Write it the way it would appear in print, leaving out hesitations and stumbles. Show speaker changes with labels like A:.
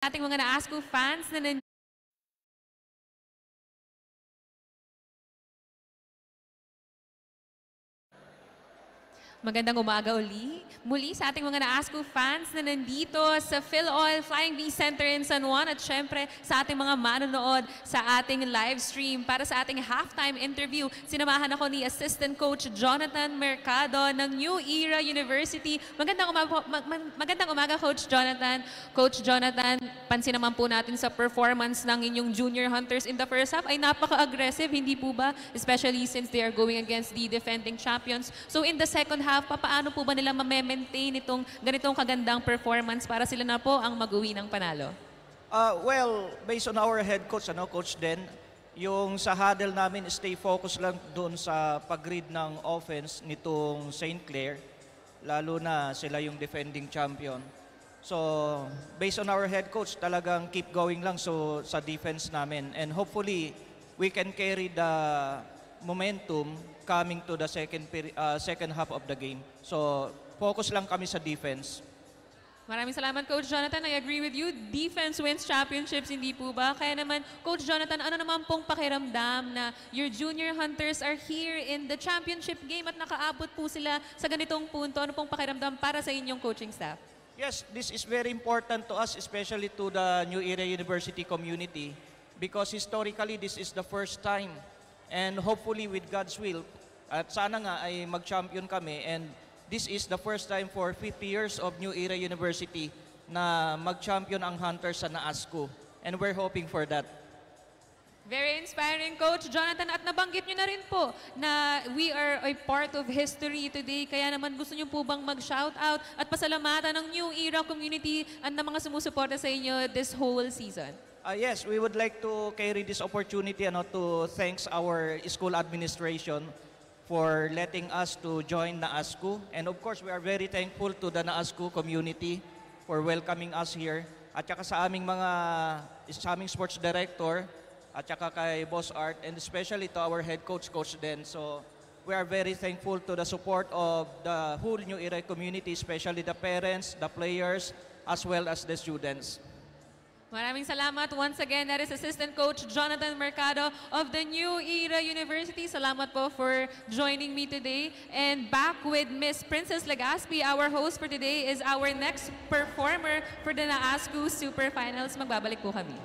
A: ating mga na-ASCO fans na Magandang umaga muli sa ating mga na-ASCO fans na nandito sa PhilOil Flying V Center in San Juan at syempre sa ating mga manonood sa ating live stream para sa ating halftime interview. Sinamahan ako ni Assistant Coach Jonathan Mercado ng New Era University. Magandang umaga, Coach Jonathan. Coach Jonathan, pansin naman po natin sa performance ng inyong Junior Hunters in the first half ay napaka-aggressive, hindi po ba? Especially since they are going against the defending champions. So in the second half, paano po ba nila ma-maintain itong ganitong kagandang performance para sila na po ang mag-uwi ng panalo?
B: Well, based on our head coach, Coach Den, yung sa huddle namin, stay focused lang doon sa pag-read ng offense nitong St. Clair, lalo na sila yung defending champion. So, based on our head coach, talagang keep going lang sa defense namin. And hopefully, we can carry the momentum coming to the second half of the game. So, focus lang kami sa defense.
A: Maraming salamat, Coach Jonathan. I agree with you. Defense wins championships, hindi po ba? Kaya naman, Coach Jonathan, ano naman pong pakiramdam na your Junior Hunters are here in the championship game at nakaabot po sila sa ganitong punto? Ano pong pakiramdam para sa inyong coaching staff?
B: Yes, this is very important to us, especially to the New Era University community, because historically, this is the first time. And hopefully with God's will, at sana nga ay mag-champion kami. And this is the first time for 50 years of New Era University na mag-champion ang Hunters sa NAASCO. And we're hoping for that.
A: Very inspiring, Coach Jonathan. At nabanggit nyo na rin po na we are a part of history today. Kaya naman gusto nyo po bang mag-shout out at pasalamatan ng New Era community at ng mga sumusuporta sa inyo this whole season?
B: Yes, we would like to carry this opportunity to thanks our school administration for letting us to join NAASCO. And of course, we are very thankful to the NAASCO community for welcoming us here. At saka sa aming sports director, at saka kay Boss Art, and especially to our head coach, Coach Den. So we are very thankful to the support of the whole New Era community, especially the parents, the players, as well as the students.
A: Maraming salamat. Once again, that is Assistant Coach Jonathan Mercado of the New Era University. Salamat po for joining me today. And back with Miss Princess Legaspi, our host for today is our next performer for the NAASCO Super Finals. Magbabalik po kami.